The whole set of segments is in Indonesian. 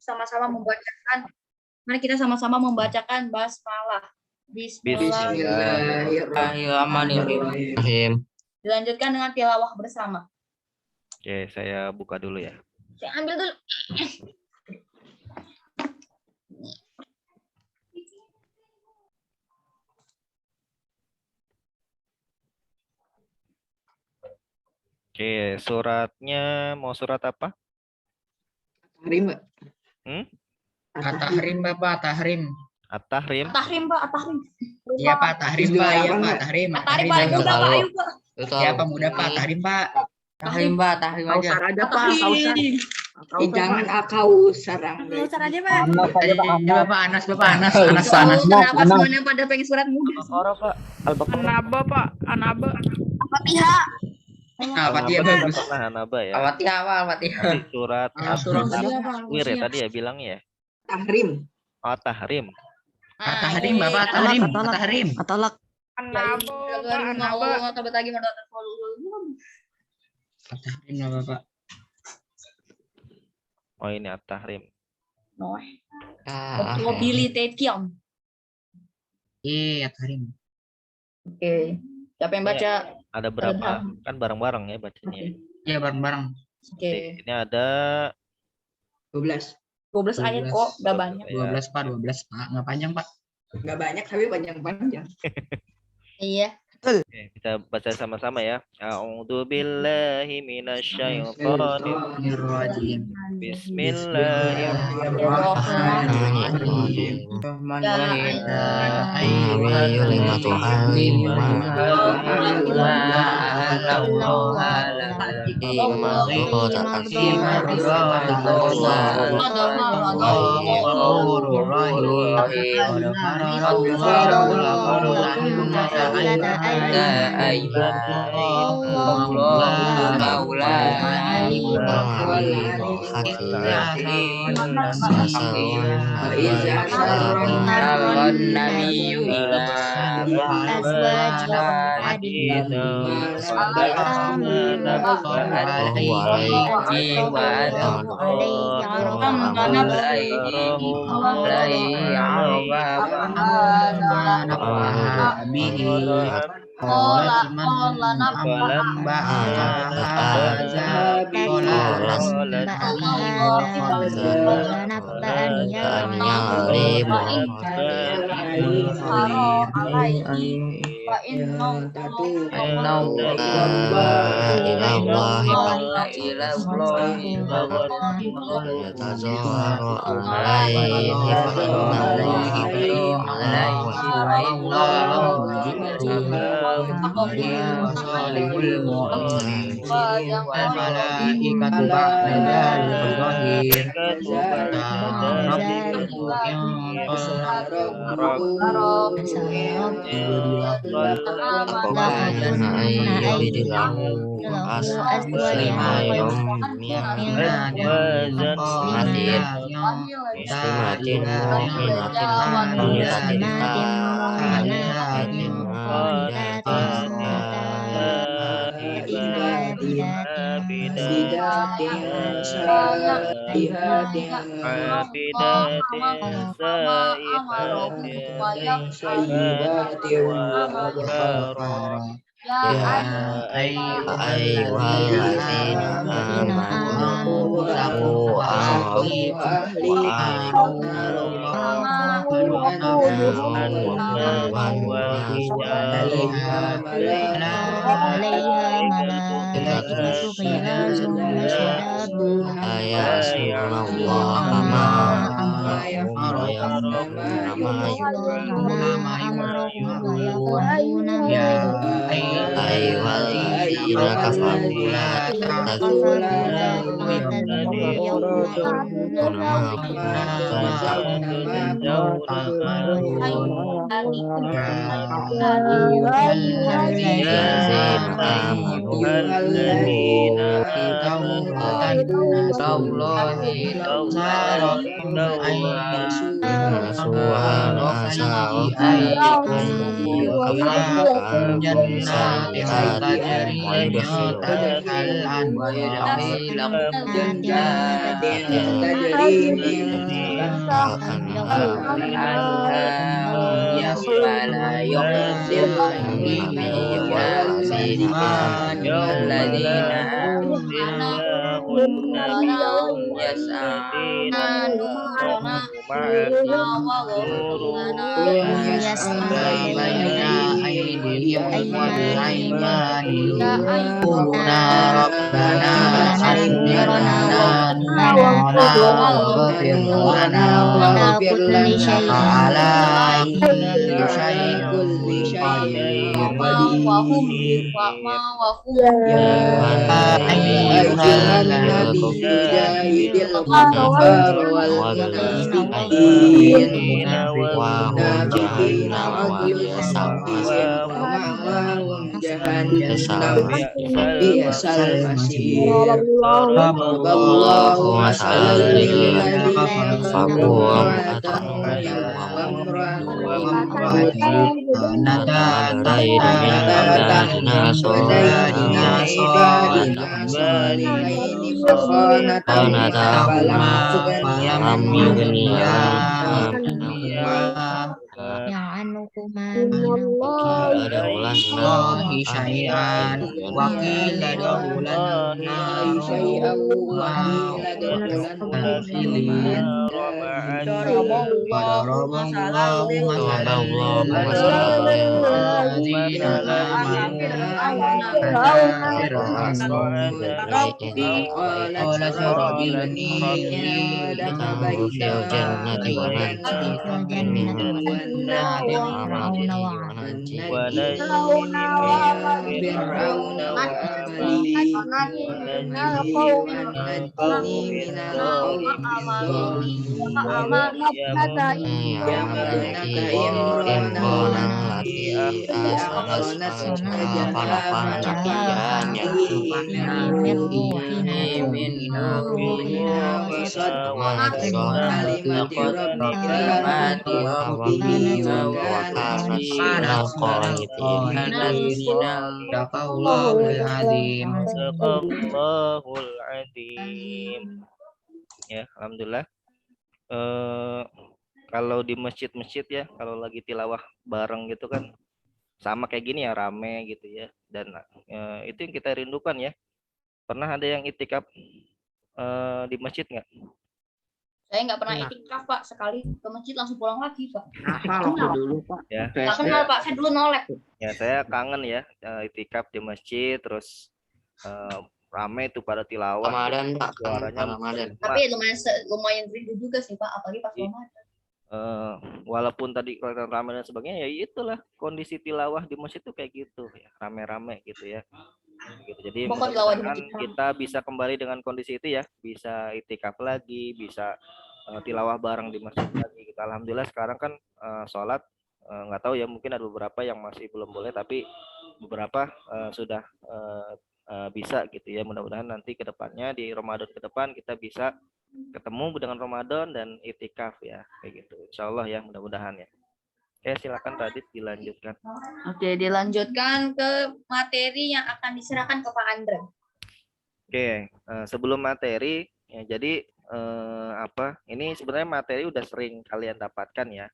sama-sama membacakan. Mari kita sama-sama membacakan basmalah. Bismillahirrahmanirrahim. Dilanjutkan dengan tilawah bersama. Oke, saya buka dulu ya. Saya ambil dulu. Oke, suratnya mau surat apa? Tahrim, Mbak. At-Tahrim, Bapak, Tahrim. At-Tahrim. Tahrim, Pak, Tahrim. Iya, Pak, Tahrim, Pak. Iya, Pak, Tahrim. Tahrim paling muda, Pak. Ayo, Pak. Iya, Pak, muda, Pak. Tahrim, Pak. Tahrim, Pak, Tahrim aja. Kausar aja, Pak. Kausar. Jangan akau sarang. Kausar aja, Pak. Iya, Bapak, Anas, Bapak, Anas. Kenapa semuanya pada pengen surat muda? Al-Baqarah, Pak. Al-Baqarah. Anaba, Pak. Anaba. Al-Fatihah. Al-Fatihah bagus. Pernah Hanaba ya. Al-Fatihah, Pak, Al-Fatihah. Tadi surat Surat At-Takwir ya tadi ya bilangnya ya. Tahrim. Oh, Tahrim. At-Tahrim, Bapak, Tahrim. At-Tahrim. Anaba, Pak. Anaba. At-Tahrim lah, Bapak. Oh, ini At-Tahrim. Mobilitation. Iya, At-Tahrim. Oke. Siapa yang baca? Ada berapa? Kan bareng-bareng ya bacanya. Iya, bareng-bareng. Oke. Ini ada 12. 12 ayat kok, gak banyak. 12, Pak, 12, Pak. Nggak panjang, Pak. Enggak banyak tapi panjang-panjang. Iya. Oke, kita baca sama-sama ya. A'udzu billahi minasyaitonir rajim. Bismillahirrahmanirrahim. taubatan ilallahi saraful aini subhana sayyi'ati wa yudkhilukum jannatin tajri min tahtiha al-anhar jannatin tajri min ولا يخزي الذين والذين يسعون baina aydihim wa bi aymanihim quluna rabbana aghfirna waghfir lana waghfir lana ala kulli syai'in qadir ayyuhan nabi jahidil kuffar wal munafiqin bi'sal masir Allahu masalan lil ladina syai'an wa qila dahulan Sadaqallahul azim. Sadaqallahul azim. Ya, alhamdulillah. Kalau di masjid-masjid ya, kalau lagi tilawah bareng gitu kan, sama kayak gini ya, rame gitu ya. Dan itu yang kita rindukan ya. Pernah ada yang itikaf di masjid nggak? Saya nggak pernah itikaf, Pak. Sekali ke masjid langsung pulang lagi, Pak. dulu Pak. Ya. Nggak kenal, Pak. Saya dulu nolek. Ya, saya kangen ya itikaf di masjid, terus rame itu pada tilawah. Ramadan Pak, Suaranya Ramadan. Tapi lumayan rindu juga sih, Pak. Apalagi pas Ramadan. Walaupun tadi kelihatan ramai dan sebagainya, ya itulah kondisi tilawah di masjid itu kayak gitu ya, rame-rame gitu ya. Gitu. Jadi Pokok tilawah di mudah-mudahan masjid. kita bisa kembali dengan kondisi itu ya, bisa itikaf lagi, bisa tilawah bareng di masjid lagi. Gitu. Alhamdulillah sekarang kan sholat nggak tahu ya, mungkin ada beberapa yang masih belum boleh, tapi beberapa sudah bisa gitu ya. Mudah-mudahan nanti ke depannya di Ramadan ke depan kita bisa ketemu dengan Ramadan dan itikaf ya, kayak gitu. Insya Allah ya, mudah-mudahan ya. Oke, silakan Radit dilanjutkan. Oke, dilanjutkan ke materi yang akan diserahkan ke Pak Andre. Oke, sebelum materi ya, jadi ini sebenarnya materi udah sering kalian dapatkan ya,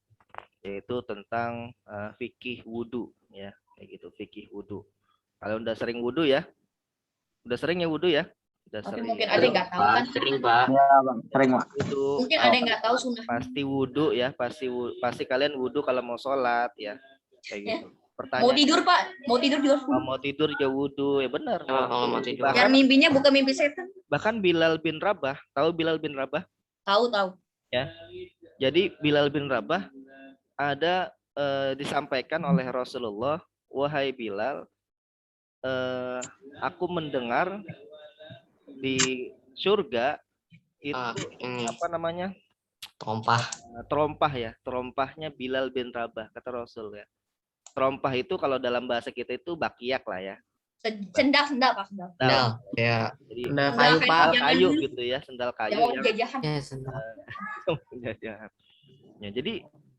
yaitu tentang fikih wudu ya, kayak gitu, fikih wudu. Kalau udah sering wudu ya, udah sering ya wudu ya. Tapi mungkin ada yang nggak tahu kan? Sering Pak. Ya, Bang. Sering, Pak. Mungkin ada yang nggak tahu sunnah. Pasti wudu ya, pasti kalian wudu kalau mau sholat ya, kayak gitu. Mau Pertanyaan, tidur, Pak? Mau tidur juga. mau tidur ya wudu ya, benar. Kalau mau tidur. Biar mimpinya bukan mimpi setan. Bahkan Bilal bin Rabah, tahu Bilal bin Rabah? Tahu. Ya. Jadi Bilal bin Rabah ada disampaikan oleh Rasulullah, wahai Bilal, aku mendengar di surga itu apa namanya, terompah ya, terompahnya Bilal bin Rabah, kata Rasul ya. Terompah itu kalau dalam bahasa kita itu bakiak lah ya. Sendal Pak, sendal. Sendal. Ya. Jadi Sendal Sendal kayu, kayu Pak. sendal zaman kayu dulu. gitu ya, sendal kayu Yang mau yang jajahan. Ya, sendal. penjajahan. Ya, jadi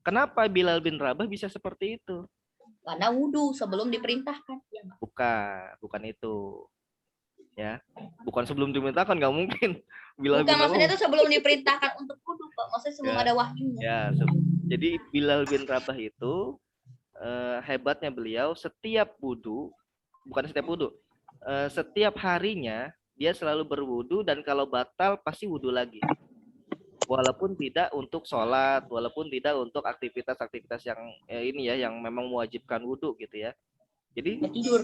kenapa Bilal bin Rabah bisa seperti itu? Karena wudhu sebelum diperintahkan. Ya, Pak. Bukan itu. Ya, bukan sebelum dimintakan, nggak mungkin. Bilal Bukan bin maksudnya Rabah. itu sebelum diperintahkan untuk wudhu, Pak. Maksudnya sebelum Ya. ada wahyunya. Ya, jadi Bilal bin Rabah itu hebatnya beliau setiap wudhu, bukan setiap wudhu, setiap harinya dia selalu berwudhu dan kalau batal pasti wudhu lagi. Walaupun tidak untuk sholat, walaupun tidak untuk aktivitas-aktivitas yang ini ya, yang memang mewajibkan wudhu gitu ya. Jadi Ya, tidur.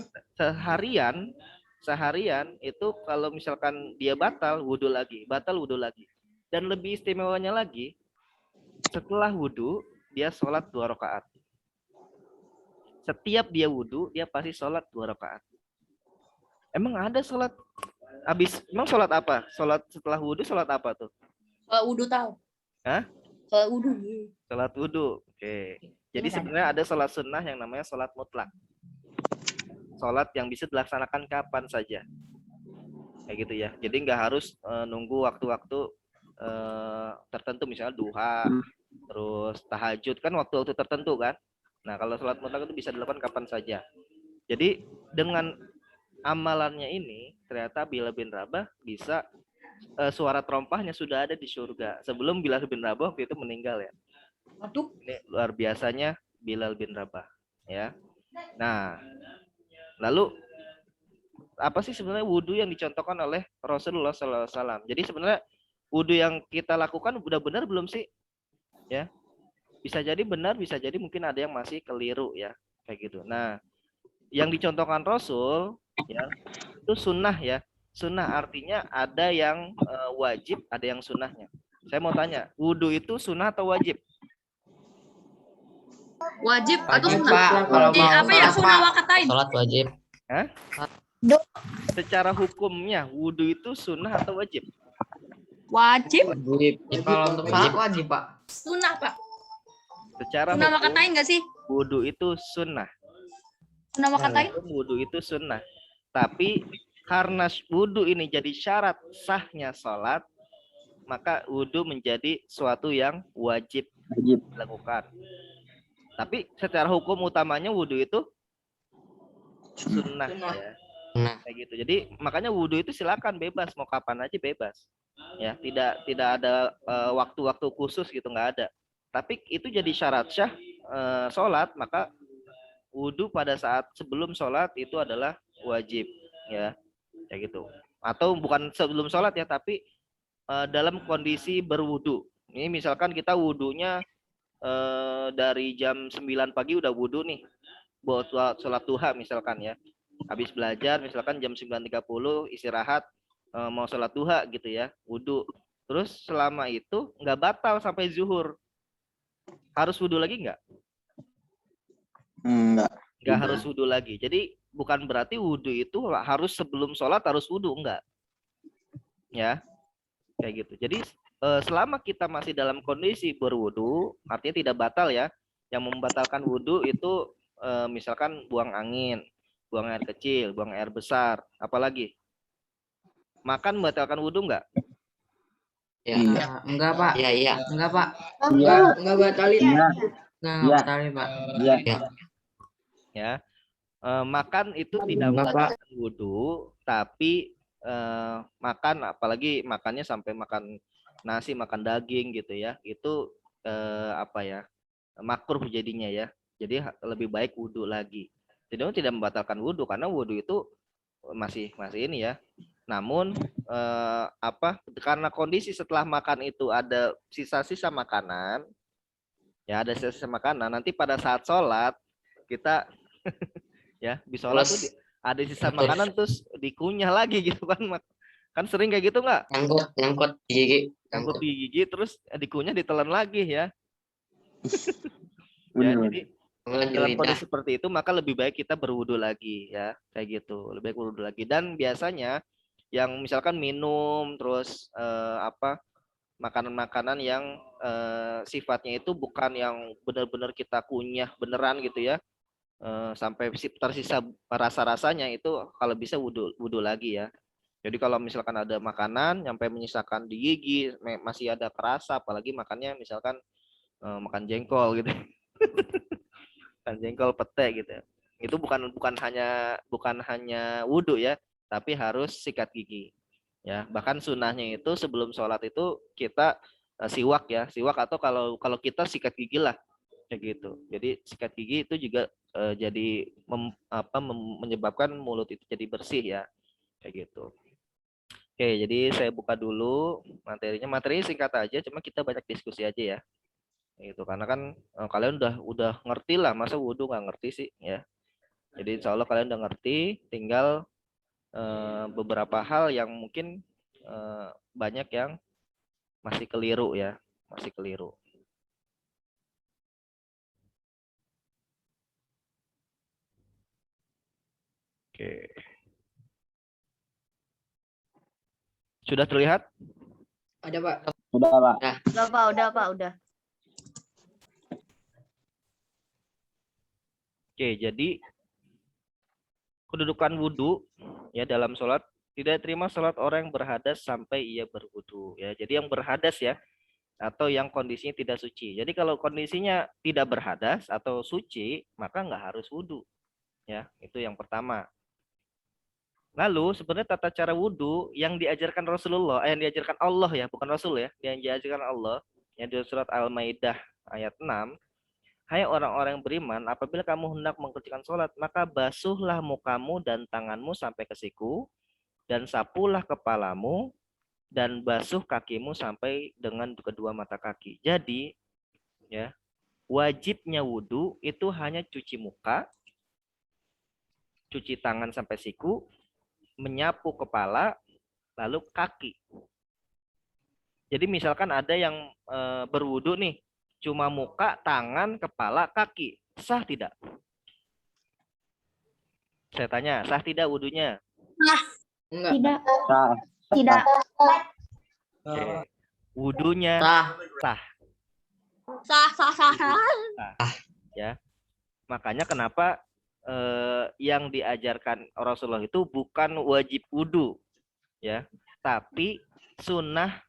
seharian itu kalau misalkan dia batal wudhu lagi, dan lebih istimewanya lagi setelah wudhu dia sholat 2 rakaat. Setiap dia wudhu dia pasti sholat 2 rakaat. Emang ada sholat emang sholat apa? Sholat setelah wudhu sholat apa tuh? Kalau wudhu tahu. Hah? Kalau wudhu. Sholat wudhu. Oke. Jadi Iya, sebenarnya ada sholat sunnah yang namanya sholat mutlak. Sholat yang bisa dilaksanakan kapan saja. Kayak gitu ya. Jadi nggak harus nunggu waktu-waktu tertentu, misalnya duha, terus tahajud, kan waktu-waktu tertentu kan. Nah kalau sholat mutlak itu bisa dilakukan kapan saja. Jadi dengan amalannya ini ternyata Bilal bin Rabah bisa suara terompahnya sudah ada di surga sebelum Bilal bin Rabah waktu itu meninggal ya. Waduh. Ini luar biasanya Bilal bin Rabah ya. Nah, lalu apa sih sebenarnya wudhu yang dicontohkan oleh Rasulullah SAW? Jadi sebenarnya wudhu yang kita lakukan udah benar belum sih? Ya, bisa jadi benar, bisa jadi mungkin ada yang masih keliru ya, kayak gitu. Nah, yang dicontohkan Rasul ya itu sunnah ya. Sunnah artinya ada yang wajib, ada yang sunnahnya. Saya mau tanya, wudhu itu sunnah atau wajib? Wajib atau Wajib, sunnah? Pak. Kalau Di mau apa ya sholat, sunnah Pak. wakatain? Sholat wajib. Hah? Secara hukumnya wudhu itu sunnah atau wajib? Wajib. Wajib. Kalau untuk sholat wajib, Pak. Sunnah, Pak. Secara Sunnah hukum wakatain nggak sih? wudhu itu sunnah. Sunnah wakatain? Wudhu itu sunnah. Tapi karena wudhu ini jadi syarat sahnya sholat, maka wudhu menjadi suatu yang wajib dilakukan. Tapi secara hukum utamanya wudhu itu sunnah ya. Nah, Kayak gitu. Jadi makanya wudhu itu silakan bebas, mau kapan aja bebas. Ya, tidak ada waktu-waktu khusus gitu, nggak ada. Tapi itu jadi syarat syah sholat, maka wudhu pada saat sebelum sholat itu adalah wajib ya, kayak gitu. Atau bukan sebelum sholat ya, tapi dalam kondisi berwudhu. Ini misalkan kita wudhunya dari jam 9 pagi udah wudhu nih, buat sholat duha misalkan ya. Habis belajar misalkan jam 9.30 istirahat, mau sholat duha gitu ya, wudhu. Terus selama itu nggak batal sampai zuhur. Harus wudhu lagi nggak? Nggak harus wudhu lagi. Jadi bukan berarti wudhu itu harus sebelum sholat harus wudhu, enggak. Ya, kayak gitu. Jadi selama kita masih dalam kondisi berwudhu, artinya tidak batal ya. Yang membatalkan wudhu itu misalkan buang angin, buang air kecil, buang air besar, apalagi makan membatalkan wudhu enggak? ya. Enggak, Pak. Iya, iya. Enggak, Pak. Enggak batalin. Enggak batalin, Pak. Ya, makan itu tidak membatalkan wudhu, tapi makan, apalagi makannya sampai makan nasi, makan daging gitu ya, itu apa ya, makruh jadinya ya. Jadi lebih baik wudhu lagi. Jadi tidak membatalkan wudhu karena wudhu itu masih ini ya. Namun karena kondisi setelah makan itu ada sisa-sisa makanan, ya ada sisa makanan. Nanti pada saat sholat kita ya bisa sholat tuh ada sisa makanan terus dikunyah lagi gitu kan sering kayak gitu nggak? Nyangkut di gigi. Nyangkut di gigi terus dikunyah ditelan lagi ya. Ya jadi dalam kondisi seperti itu maka lebih baik kita berwudu lagi ya, kayak gitu. Lebih baik berwudu lagi. Dan biasanya yang misalkan minum terus makanan-makanan yang sifatnya itu bukan yang benar-benar kita kunyah beneran gitu ya. sampai tersisa rasa-rasanya itu kalau bisa wudhu lagi ya. Jadi kalau misalkan ada makanan sampai menyisakan di gigi masih ada kerasa, apalagi makannya misalkan makan jengkol gitu. Makan jengkol pete gitu. Itu bukan hanya wudhu ya, tapi harus sikat gigi. Ya, bahkan sunnahnya itu sebelum sholat itu kita siwak ya, siwak atau kalau kita sikat gigi lah kayak gitu. Jadi sikat gigi itu juga jadi menyebabkan mulut itu jadi bersih ya kayak gitu. Oke, jadi saya buka dulu materinya. Materinya singkat aja, cuma kita banyak diskusi aja ya. Gitu, karena kan kalian udah ngerti lah, masa wudhu nggak ngerti sih ya. Jadi insya Allah kalian udah ngerti, tinggal beberapa hal yang mungkin banyak yang masih keliru ya, masih keliru. Oke. Sudah terlihat? Ada Pak. Udah, Pak. Udah. Oke, jadi kedudukan wudhu ya dalam sholat, tidak terima sholat orang yang berhadas sampai ia berwudhu ya. Jadi yang berhadas ya, atau yang kondisinya tidak suci. Jadi kalau kondisinya tidak berhadas atau suci, maka nggak harus wudhu ya. Itu yang pertama. Lalu sebenarnya tata cara wudhu yang diajarkan Rasulullah, yang diajarkan Allah ya, bukan Rasul ya, yang diajarkan Allah, yang di surat Al-Maidah ayat 6. Hai orang-orang yang beriman, apabila kamu hendak mengerjakan sholat, maka basuhlah mukamu dan tanganmu sampai ke siku, dan sapulah kepalamu, dan basuh kakimu sampai dengan kedua mata kaki. Jadi, ya, wajibnya wudhu itu hanya cuci muka, cuci tangan sampai siku, menyapu kepala, lalu kaki. Jadi misalkan ada yang berwudhu nih, cuma muka, tangan, kepala, kaki. Sah tidak? Saya tanya, sah tidak wudhunya? Enggak. Tidak. Sah. Tidak. Oke. Wudhunya Sah. Sah. ya. Makanya kenapa yang diajarkan Rasulullah itu bukan wajib wudhu ya, tapi sunnah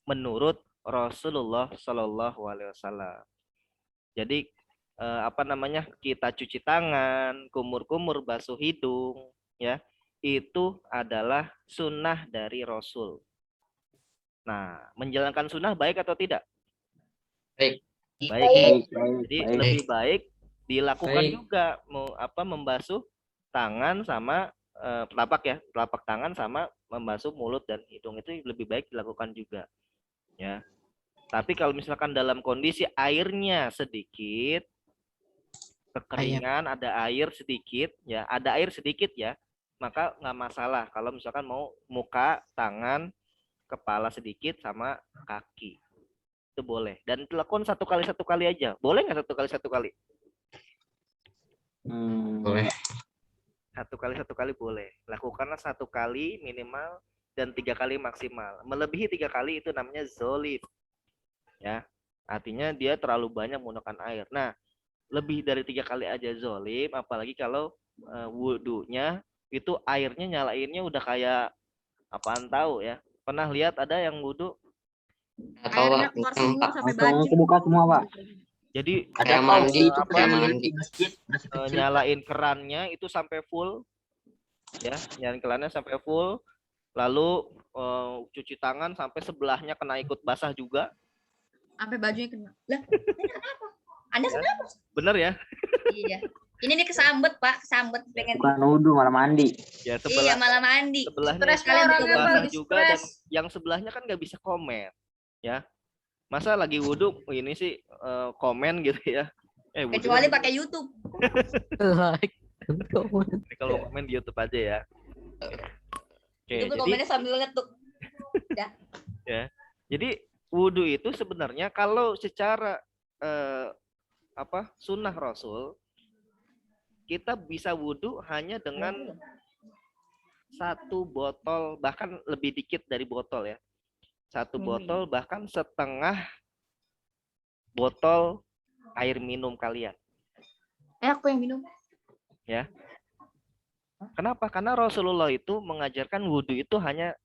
menurut Rasulullah Shallallahu Alaihi Wasallam. Jadi kita cuci tangan, kumur-kumur, basuh hidung, ya itu adalah sunnah dari Rasul. Nah, menjalankan sunnah baik atau tidak? Baik. Baik. Baik. Jadi lebih baik dilakukan Baik. juga membasuh tangan sama telapak tangan sama membasuh mulut dan hidung itu lebih baik dilakukan juga. Ya. Tapi kalau misalkan dalam kondisi airnya sedikit, kekeringan, ada air sedikit, ya, maka nggak masalah kalau misalkan mau muka, tangan, kepala sedikit sama kaki. Itu boleh. Dan dilakukan satu kali aja. Boleh nggak satu kali? Boleh. Satu kali boleh. Lakukanlah 1 kali minimal dan 3 kali maksimal. Melebihi 3 kali itu namanya zolim. Ya, artinya dia terlalu banyak menggunakan air. Nah, lebih dari 3 kali aja zolim, apalagi kalau wudhunya itu airnya nyalainnya udah kayak apaan tahu ya. Pernah lihat ada yang wudhu Airnya keluar semua sampai Langsung baju. kebuka semua, Pak. jadi Kayak mandi itu kayak mandi. nyalain kerannya itu sampai full, ya, nyalain kerannya sampai full, lalu cuci tangan sampai sebelahnya kena ikut basah juga. Sampai bajunya kena. Lah, ini kenapa? Anda kenapa? Bener ya? Iya. Ini dia kesambet, Pak. Kesambet pengen. Bukan wudhu, malah mandi. Ya Iya, malah mandi. sebelahnya Stres itu kalian basah berdua, juga dan stres. yang sebelahnya kan nggak bisa komen, ya. Masa lagi wudhu ini sih komen gitu ya? Wudhu Kecuali kan- pakai YouTube. kalau komen di YouTube aja ya. Oke, Itu jadi komennya sambil ngetuk. Jadi wudhu itu sebenarnya kalau secara sunnah Rasul, kita bisa wudhu hanya dengan 1 botol, bahkan lebih dikit dari botol ya. 1 botol bahkan setengah botol air minum kalian. Aku yang minum. Kenapa? Karena Rasulullah itu mengajarkan wudhu itu hanya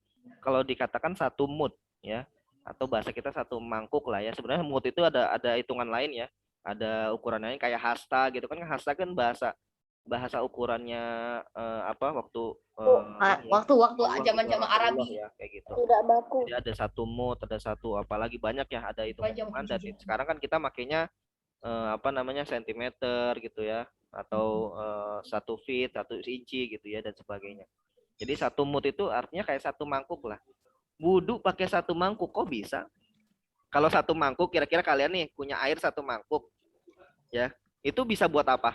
kalau dikatakan satu mud ya, atau bahasa kita satu mangkuk lah ya. Sebenarnya mud itu ada hitungan lain ya, ada ukuran lain kayak hasta gitu kan. Hasta kan bahasa ukurannya Waktu zaman-zaman Rasulullah Arabi. ya kayak gitu. Tidak baku. Jadi ada satu mud, ada satu apalagi banyak ya, ada hitungan. Dan Jam-jam. sekarang kan kita makainya sentimeter gitu ya, atau 1 feet 1 inci gitu ya, dan sebagainya. Jadi satu mud itu artinya kayak satu mangkuk lah. Wudhu pakai satu mangkuk kok bisa? Kalau satu mangkuk, kira-kira kalian nih punya air satu mangkuk ya, itu bisa buat apa?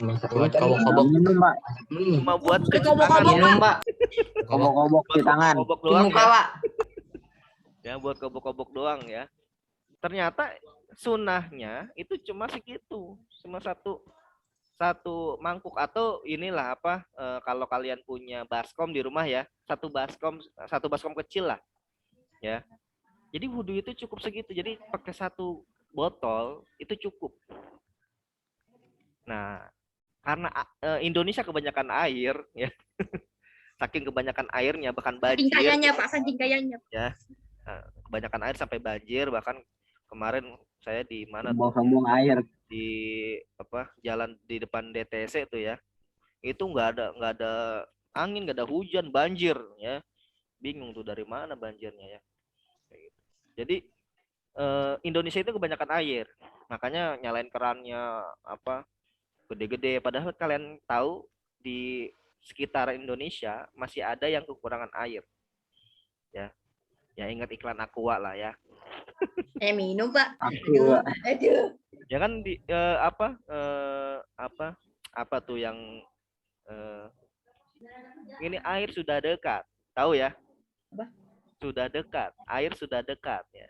Buat kobok-kobok. Minum, Pak. Cuma buat cuci Kobok-kobok, tangan. Minum, Pak. Kobok-kobok di tangan. Kobok Di doang muka, ya. Pak. Ya, buat kobok-kobok doang ya. Ternyata sunnahnya itu cuma segitu, cuma satu mangkuk, atau inilah kalau kalian punya baskom di rumah ya, satu baskom kecil lah ya. Jadi wudhu itu cukup segitu, jadi pakai satu botol itu cukup. Nah, karena Indonesia kebanyakan air ya, saking kebanyakan airnya bahkan Saking banjir kayanya Pak, saking kayanya. ya. Kebanyakan air sampai banjir, bahkan kemarin saya di mana tuh, Sombong air. di jalan di depan DTC itu ya, itu nggak ada angin, nggak ada hujan, banjir ya, bingung tuh dari mana banjirnya ya. Kayak gitu. Jadi Indonesia itu kebanyakan air, makanya nyalain kerannya gede-gede, padahal kalian tahu di sekitar Indonesia masih ada yang kekurangan air ya. Ya ingat iklan Aqua lah ya. Minum Pak. Aku Aduh. Ya kan di apa tuh yang ini air sudah dekat, tahu ya? Apa? Sudah dekat, air sudah dekat ya.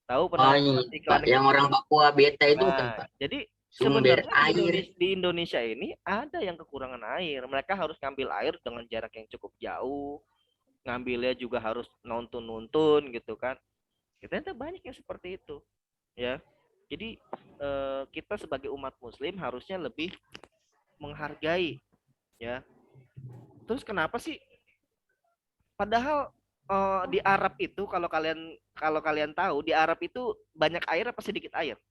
Tahu pernah ini, iklan Pak, yang orang Papua beta itu kan, Pak. jadi Sumber sebenarnya air. di Indonesia ini ada yang kekurangan air. Mereka harus ngambil air dengan jarak yang cukup jauh. Ngambilnya juga harus nuntun gitu kan. Kita banyak yang seperti itu ya. Jadi kita sebagai umat muslim harusnya lebih menghargai ya. Terus kenapa sih padahal di Arab itu, kalau kalian tahu, di Arab itu banyak air apa sedikit air?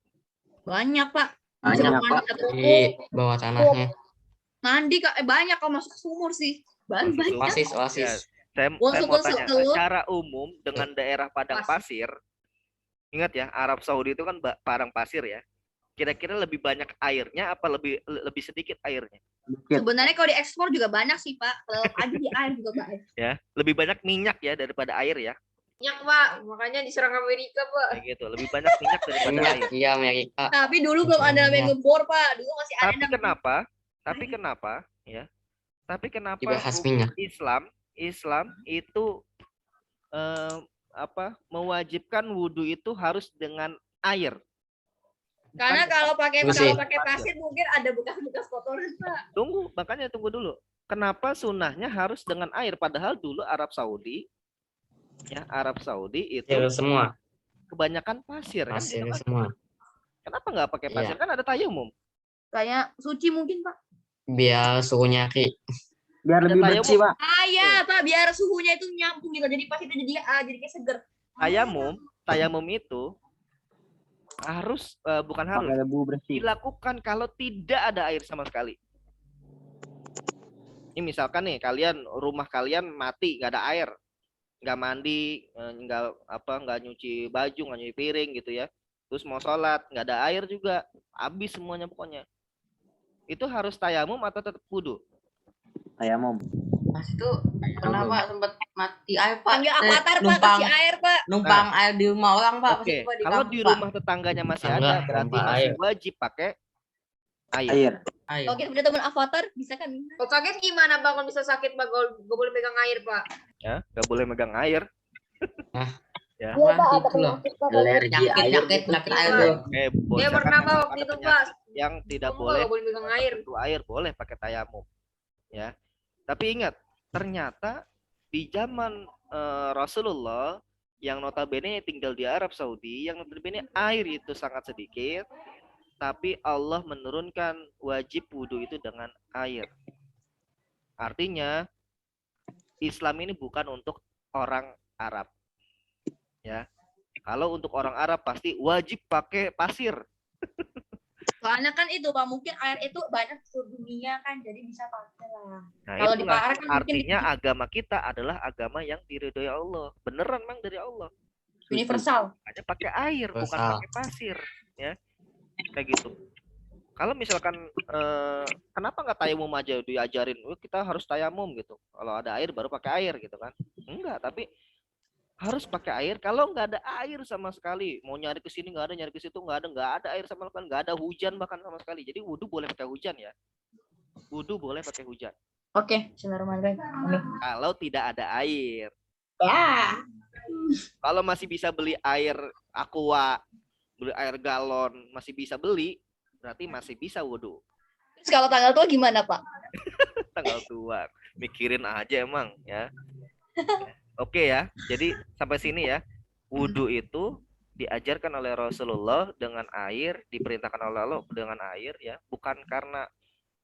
Banyak Pak. Banyak, Mandi Pak. satu Di bawah tanahnya. mandi Kak, banyak kalau masuk sumur sih. Banyak. Oasis. Ya, saya mau tanya, secara umum dengan daerah padang pasir, ingat ya, Arab Saudi itu kan padang pasir ya. Kira-kira lebih banyak airnya apa lebih sedikit airnya? Sebenarnya kalau diekspor juga banyak sih Pak. Kalau aja di air juga banyak. Ya, lebih banyak minyak ya daripada air ya. Minyak Pak, makanya diserang Amerika Pak. Kayak gitu, lebih banyak minyak daripada Minyak, air. iya Amerika. Tapi dulu belum ada yang ngebor Pak. Dulu masih ada Tapi kenapa? Ya? Tapi kenapa Dibahas hukum minyak. Islam itu mewajibkan wudhu itu harus dengan air? Karena kalau pakai Bersih. pasir mungkin ada bekas-bekas kotoran Pak. Tunggu dulu. Kenapa sunnahnya harus dengan air? Padahal dulu Arab Saudi itu Pasir semua. kebanyakan pasir. Pasir Kan? semua. Kenapa nggak pakai pasir? Iya. Kan ada tayamum. Kayak suci mungkin Pak. Biar suhunya biar Ada lebih tayamum. bersih, Pak. Iya Pak, biar suhunya itu nyambung gitu. Jadi pas itu jadi kayak seger. Tayamum itu harus bukan harus Pakai debu bersih. dilakukan kalau tidak ada air sama sekali. Ini misalkan nih rumah kalian mati, nggak ada air, nggak mandi, nggak nyuci baju, nggak nyuci piring gitu ya. Terus mau sholat, nggak ada air juga, habis semuanya pokoknya. Itu harus tayamum atau tetap wudhu? Tayamum. Mas itu kenapa sempat mati air, Pak? Panggil avatar Pak, numpang kasih air Pak. numpang air di rumah orang, Pak. Oke, Maksudnya, Pak, kalau kampung, di Pak. rumah tetangganya masih Tetangga, ada, berarti pompa masih air. wajib pakai air. Air. Air. Oke, punya teman avatar bisa kan? Kalau sakit gimana Pak? Kalau bisa sakit Pak, gak boleh pegang air Pak. Ya, nggak boleh megang air. Iya Wah, Pak, ada itu loh. penyakit Alergi air, penyakit air tuh. Dia Bocah pernah kan Pak ada waktu itu Pak. penyakit yang tidak Kamu boleh gak boleh pegang air. sentuh air, boleh pakai tayamum. Ya. Tapi ingat, ternyata di zaman Rasulullah yang notabene tinggal di Arab Saudi, yang notabene air itu sangat sedikit, tapi Allah menurunkan wajib wudhu itu dengan air. Artinya Islam ini bukan untuk orang Arab. Ya. Kalau untuk orang Arab pasti wajib pakai pasir. Soalnya kan itu Pak, mungkin air itu banyak di seluruh dunia kan, jadi bisa pakai lah. Nah, Kalau di itulah Pak Arab kan mungkin artinya agama kita adalah agama yang diridhoi Allah. Beneran Mang dari Allah. universal. Hanya pakai air, bukan Universal. pakai pasir, ya. Kayak gitu. Kalau misalkan kenapa nggak tayamum aja diajarin, kita harus tayamum gitu. Kalau ada air baru pakai air gitu kan? Enggak, tapi harus pakai air. Kalau nggak ada air sama sekali, mau nyari ke sini nggak ada, nyari ke situ nggak ada air sama sekali, nggak ada hujan bahkan sama sekali. Jadi wudhu boleh pakai hujan ya. Wudhu boleh pakai hujan. Oke, bismillahirrahmanirrahim. Amin. Kalau tidak ada air. Ya. Kalau masih bisa beli air aqua, beli air galon, masih bisa beli, berarti masih bisa wudhu. Terus kalau tanggal tua gimana Pak? Tanggal tua, mikirin aja emang ya. Oke ya, jadi sampai sini ya. Wudhu itu diajarkan oleh Rasulullah dengan air, diperintahkan oleh Allah dengan air ya, bukan karena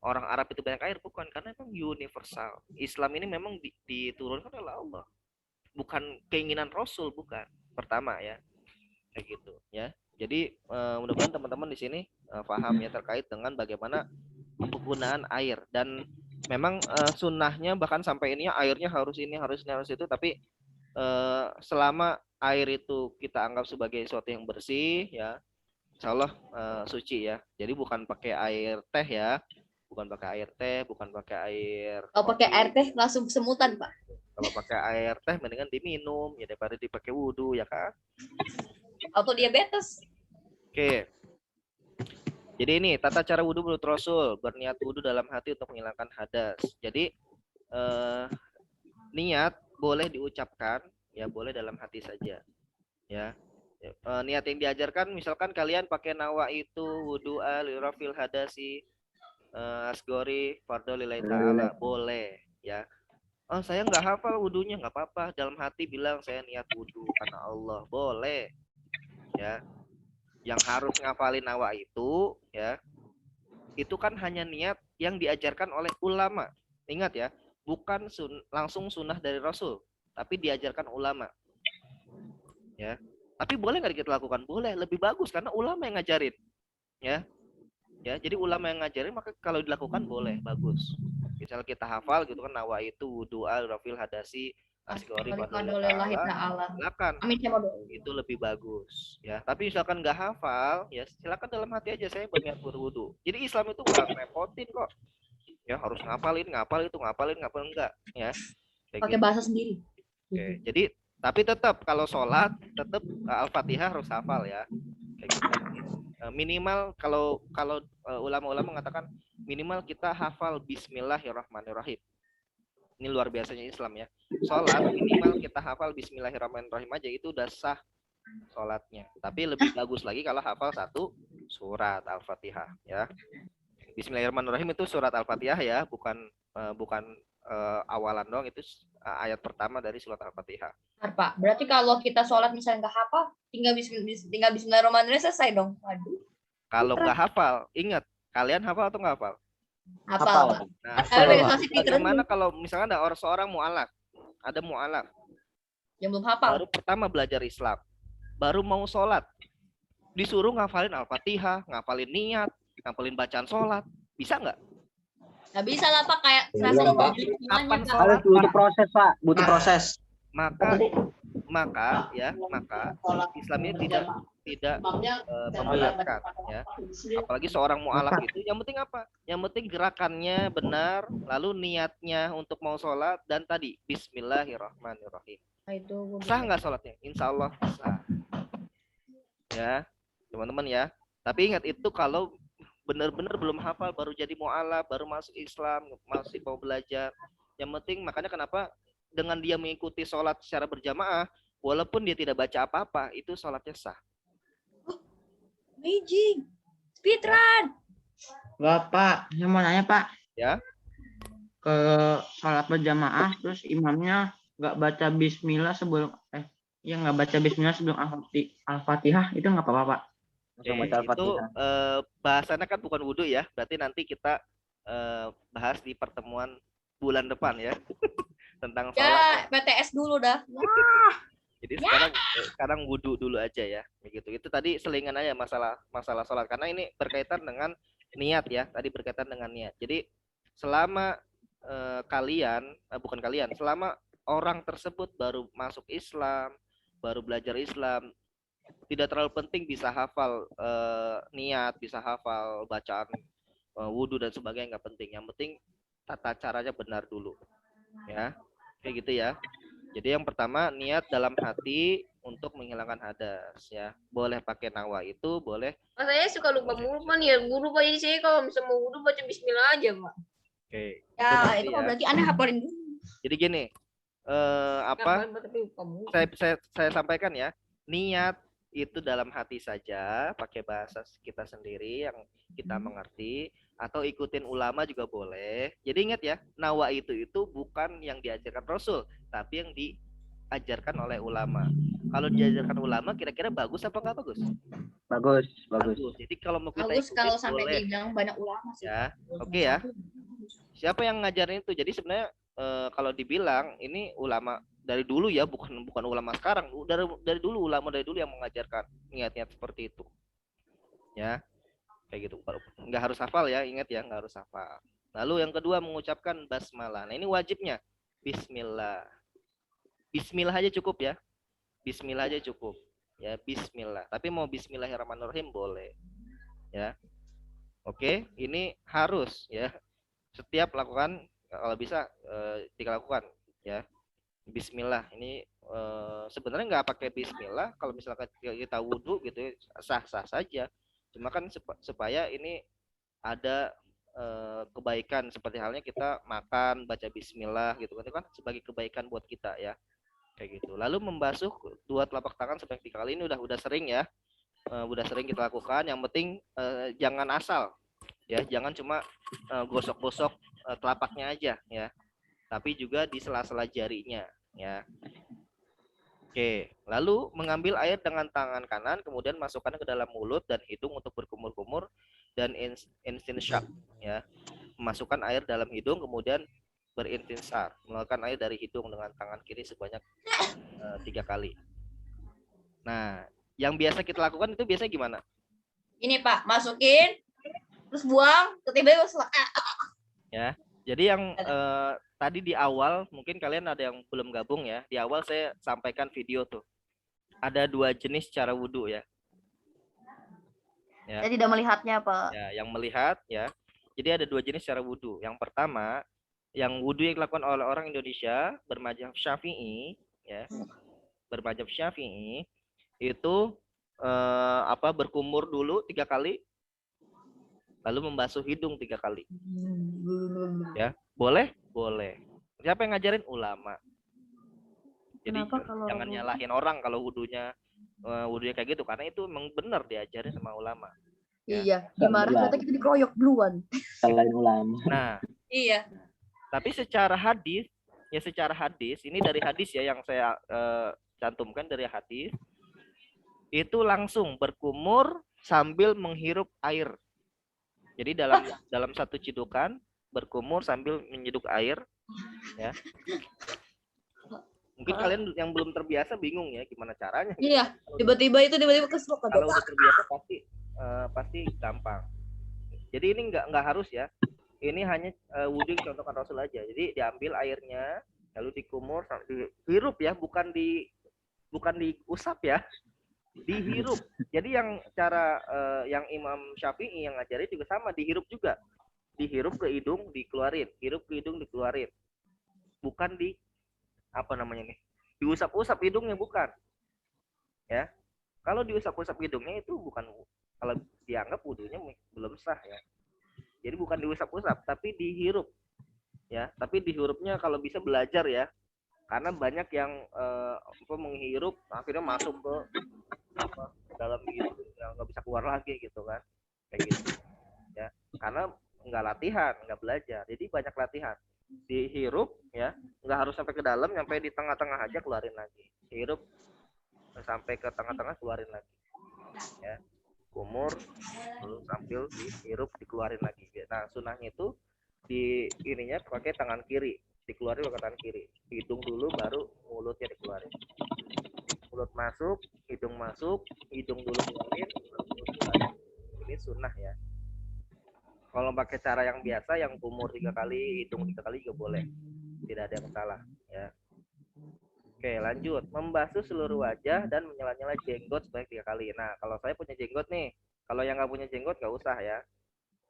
orang Arab itu banyak air, bukan, karena memang universal. Islam ini memang diturunkan oleh Allah, bukan keinginan Rasul, bukan. Pertama ya, kayak gitu ya. Jadi mudah-mudahan teman-teman di sini paham ya terkait dengan bagaimana penggunaan air. Dan memang sunnahnya bahkan sampai ini airnya harus ini, harus ini, harus itu. Tapi selama air itu kita anggap sebagai sesuatu yang bersih ya, insya Allah suci ya. Jadi bukan pakai air teh ya, bukan pakai air teh, bukan pakai air. Kalau pakai air teh langsung semutan Pak. Kalau pakai air teh mendingan diminum ya daripada dipakai wudhu ya kan. Auto diabetes. Oke. Jadi ini tata cara wudhu menurut Rasul, berniat wudhu dalam hati untuk menghilangkan hadas. Jadi niat boleh diucapkan, ya boleh dalam hati saja. Ya. Niat yang diajarkan misalkan kalian pakai nawa itu wudu'a lirafil hadasi asgori fardo lillahi ta'ala, boleh ya. Oh saya nggak hafal wudhunya, nggak apa-apa, dalam hati bilang saya niat wudhu karena Allah, boleh ya. Yang harus ngafalin nawa itu ya, itu kan hanya niat yang diajarkan oleh ulama. Ingat ya, bukan langsung sunnah dari Rasul, tapi diajarkan ulama ya. Tapi boleh nggak kita lakukan? Boleh, lebih bagus karena ulama yang ngajarin ya. Ya, jadi ulama yang ngajarin, maka kalau dilakukan boleh, bagus. Misal kita hafal gitu kan, nawa itu wudu'a rafil hadasi asgori Alhamdulillahi ta'ala. silakan. Amin sama doa. Itu lebih bagus ya. Tapi misalkan nggak hafal ya, silakan dalam hati aja saya berniat berwudu. Jadi Islam itu nggak repotin kok ya, harus ngapalin enggak ya. Kayak Pakai gitu. bahasa sendiri. Oke, jadi tapi tetap kalau sholat tetap Al-Fatihah harus hafal ya. Kayak gitu. Minimal kalau ulama-ulama mengatakan minimal kita hafal Bismillahirrahmanirrahim. Ini luar biasanya Islam ya. Sholat minimal kita hafal Bismillahirrahmanirrahim aja, itu udah sah sholatnya. Tapi lebih bagus lagi kalau hafal satu surat Al-Fatihah ya. Bismillahirrahmanirrahim itu surat Al-Fatihah ya, bukan awalan doang, itu ayat pertama dari surat Al-Fatihah. Pak, berarti kalau kita sholat misalnya nggak hafal, tinggal bismillahirrahmanirrahim selesai dong. Waduh. Kalau nggak hafal, ingat, kalian hafal atau nggak hafal? Hafal. Pak. Nah, bagaimana kalau misalnya ada seorang mu'alaf, ada mu'alaf Yang belum hafal. baru pertama belajar Islam, baru mau sholat, disuruh ngafalin Al-Fatihah, ngafalin niat, ngafalin bacaan sholat, bisa nggak? Nggak bisa lah Pak, kayak Belum, serasa Pak. Kapan Pak. sholat? Butuh proses, Pak. Butuh proses. Maka Islam ini tidak memberatkan ya. Apalagi seorang mu'alaf itu yang penting apa? Yang penting gerakannya benar, lalu niatnya untuk mau sholat, dan tadi Bismillahirrahmanirrahim. Nah, itu Sah nggak sholatnya? Insya Allah sah. Ya, teman-teman ya. Tapi ingat, itu kalau benar-benar belum hafal, baru jadi mu'alaf, baru masuk Islam, masih mau belajar. Yang penting, makanya kenapa dengan dia mengikuti sholat secara berjamaah, walaupun dia tidak baca apa-apa, itu sholatnya sah. amazing. Speedrun. Bapak, saya mau nanya Pak. Ya. Ke sholat berjamaah, terus imamnya nggak baca Bismillah sebelum nggak baca Bismillah sebelum Al-Fatihah, itu nggak apa-apa Pak? Oke, itu bahasannya kan bukan wudhu ya, berarti nanti kita bahas di pertemuan bulan depan ya tentang Ya, sholat. PTS dulu dah. Jadi sekarang wudhu dulu aja ya, begitu. Itu tadi selingan aja masalah sholat karena ini berkaitan dengan niat ya, tadi berkaitan dengan niat. Jadi selama selama orang tersebut baru masuk Islam, baru belajar Islam, tidak terlalu penting bisa hafal niat, bisa hafal bacaan wudhu dan sebagainya, nggak penting. Yang penting tata caranya benar dulu, ya, kayak gitu ya. Jadi yang pertama niat dalam hati untuk menghilangkan hadas, ya. Boleh pakai nawa itu, boleh. Mas saya suka lupa mulu Pak nih ya. Guru Pak, jadi saya kalau bisa mau wudhu baca bismillah aja Pak. Oke. Ya, itu kok berarti aneh hafalin dulu. Jadi gini, saya sampaikan ya, niat itu dalam hati saja, pakai bahasa kita sendiri yang kita mengerti, atau ikutin ulama juga boleh. Jadi ingat ya, nawa itu bukan yang diajarkan Rasul, tapi yang diajarkan oleh ulama. Kalau diajarkan ulama, kira-kira bagus apa nggak bagus? Bagus. Jadi kalau mau kita Bagus ikutin, kalau sampai boleh. dibilang banyak ulama sih. Ya, oke ya. Siapa yang ngajarin itu? Jadi sebenarnya kalau dibilang ini ulama dari dulu ya, bukan ulama sekarang. Dari dulu ulama dari dulu yang mengajarkan niat-niat seperti itu. Ya, kayak gitu. Nggak harus hafal ya, ingat ya, nggak harus hafal. Lalu yang kedua mengucapkan basmalah. Nah ini wajibnya Bismillah. Bismillah aja cukup ya. Bismillah aja cukup. Ya Bismillah. Tapi mau Bismillahirrahmanirrahim boleh. Ya. Oke, ini harus ya. Setiap lakukan kalau bisa dilakukan ya. Bismillah ini sebenarnya nggak pakai Bismillah kalau misalkan kita wudhu gitu sah-sah saja. Cuma kan supaya ini ada kebaikan seperti halnya kita makan baca Bismillah gitu kan, itu kan sebagai kebaikan buat kita ya, kayak gitu. Lalu membasuh dua telapak tangan sebanyak 3 kali ini udah sering ya, udah sering kita lakukan. Yang penting jangan asal ya, jangan cuma gosok-gosok telapaknya aja ya, tapi juga di sela-sela jarinya ya. Oke, lalu mengambil air dengan tangan kanan, kemudian masukkan ke dalam mulut dan hidung untuk berkumur-kumur dan istinsyak ya. Masukkan air dalam hidung, kemudian berintinsar, mengeluarkan air dari hidung dengan tangan kiri sebanyak 3 kali. Nah, yang biasa kita lakukan itu biasanya gimana? Ini Pak, masukin, terus buang, tiba-tiba Ya, jadi yang tadi di awal mungkin kalian ada yang belum gabung ya. Di awal saya sampaikan video tuh. Ada 2 jenis cara wudhu ya. Saya tidak melihatnya Pak. Ya, yang melihat ya. Jadi ada 2 jenis cara wudhu. Yang pertama, yang wudhu yang dilakukan oleh orang Indonesia bermadzhab Syafi'i ya. Bermadzhab Syafi'i itu berkumur dulu 3 kali. Lalu membasuh hidung 3 kali. Ya, boleh? Boleh. Siapa yang ngajarin? Ulama. Jadi jangan nyalahin orang kalau wudhunya kayak gitu, karena itu memang benar diajarin sama ulama. Iya, gimana kita dikeroyok duluan. Selain ulama. Nah, Iya. tapi secara hadis, ini dari hadis ya yang saya cantumkan dari hadis, itu langsung berkumur sambil menghirup air. Jadi dalam satu cidukan berkumur sambil menyeduk air ya. Mungkin kalian yang belum terbiasa bingung ya gimana caranya. Iya, tiba-tiba keselok aja. Kalau udah terbiasa pasti gampang. Jadi ini nggak harus ya. Ini hanya wudhu yang contohkan Rasul aja. Jadi diambil airnya lalu dikumur, dihirup ya, bukan diusap ya. Dihirup. Jadi yang cara yang Imam Syafi'i yang ngajarin juga sama, dihirup juga. Dihirup ke hidung, dikeluarin. Hirup ke hidung, dikeluarin. Bukan diusap-usap hidungnya, bukan. Ya. Kalau diusap-usap hidungnya itu bukan, kalau dianggap wudhunya belum sah ya. Jadi bukan diusap-usap, tapi dihirup. Ya, tapi dihirupnya kalau bisa belajar ya. Karena banyak yang menghirup akhirnya masuk ke dalam hidung yang nggak bisa keluar lagi gitu kan, kayak gitu ya, karena nggak latihan, nggak belajar. Jadi banyak latihan, dihirup ya, nggak harus sampai ke dalam, sampai di tengah-tengah aja keluarin lagi, hirup sampai ke tengah-tengah keluarin lagi ya. kumur, lalu sambil dihirup dikeluarin lagi. Nah, sunahnya itu di ininya pakai tangan kiri, dikeluarin pakai tangan kiri. Hidung dulu baru mulutnya dikeluarin. Mulut masuk, hidung dulu keluarin, baru mulut keluarin. Ini sunnah ya. Kalau pakai cara yang biasa, yang kumur 3 kali, hidung 3 kali juga boleh. Tidak ada yang salah ya. Oke, lanjut. Membasuh seluruh wajah dan menyela-nyela jenggot sebanyak 3 kali. Nah, kalau saya punya jenggot nih, kalau yang nggak punya jenggot nggak usah ya.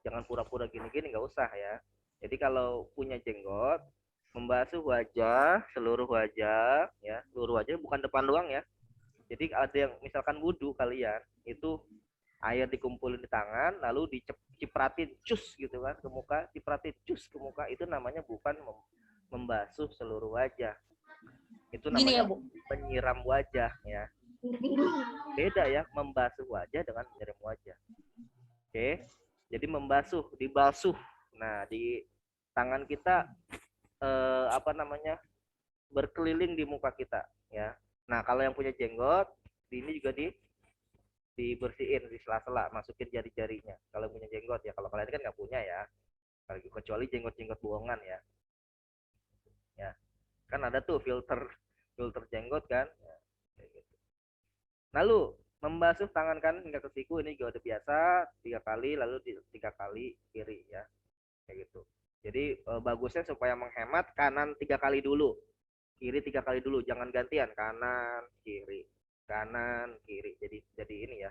Jangan pura-pura gini-gini, nggak usah ya. Jadi kalau punya jenggot, membasuh wajah, seluruh wajah, ya, seluruh wajah, bukan depan doang ya. Jadi ada yang misalkan wudhu kalian, itu air dikumpulin di tangan, lalu dicipratin cus gitu kan ke muka, cipratin cus ke muka, itu namanya bukan membasuh seluruh wajah. Itu Gini ya, namanya Bu. menyiram wajah ya. Beda ya, membasuh wajah dengan menyiram wajah. Oke. Jadi membasuh, dibasuh. Nah, di tangan kita berkeliling di muka kita ya. Nah, kalau yang punya jenggot, ini juga dibersihin di sela-sela, masukin jari-jarinya. Kalau punya jenggot ya, kalau kalian kan nggak punya ya. Kecuali jenggot-jenggot bohongan ya. Ya. Kan ada tuh filter jenggot kan. Ya, kayak gitu. Lalu membasuh tangan kanan hingga ke siku, ini juga udah biasa 3 kali, lalu 3 kali kiri ya. Kayak gitu. Jadi bagusnya supaya menghemat, kanan 3 kali dulu, kiri 3 kali dulu, jangan gantian kanan kiri kanan kiri. Jadi ini ya,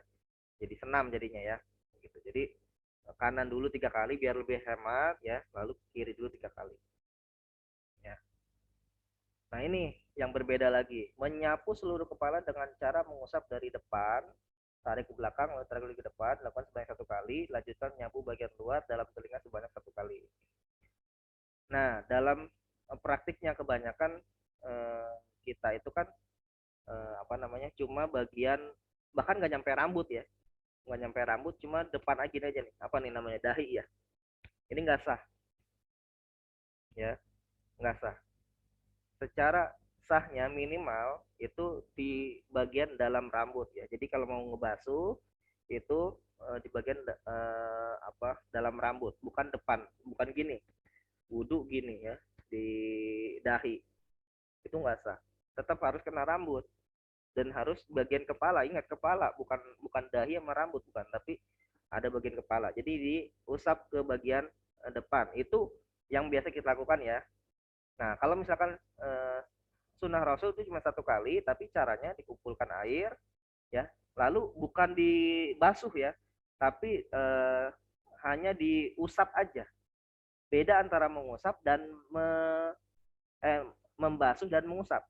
jadi senam jadinya ya. Gitu. Jadi kanan dulu 3 kali biar lebih hemat ya, lalu kiri dulu 3 kali. Ya. Nah, ini yang berbeda lagi. Menyapu seluruh kepala dengan cara mengusap dari depan, tarik ke belakang, lalu tarik lagi ke depan, lakukan sebanyak 1 kali, lanjutkan menyapu bagian luar dalam telinga sebanyak 1 kali. Nah, dalam praktiknya kebanyakan kita itu kan cuma bagian, bahkan nggak nyampe rambut ya. Nggak nyampe rambut, cuma depan aja nih. Apa nih namanya? Dahi ya. Ini nggak sah. Ya, nggak sah. Secara sahnya minimal itu di bagian dalam rambut ya. Jadi kalau mau ngebasuh itu di bagian dalam rambut, bukan depan, bukan gini. Wudhu gini ya, di dahi. Itu nggak sah. Tetap harus kena rambut dan harus bagian kepala. Ingat, kepala, bukan dahi sama rambut, bukan, tapi ada bagian kepala. Jadi diusap ke bagian depan. Itu yang biasa kita lakukan ya. Nah, kalau misalkan sunnah Rasul itu cuma 1 kali, tapi caranya dikumpulkan air, ya, lalu bukan dibasuh ya, tapi hanya diusap aja. Beda antara mengusap dan membasuh dan mengusap.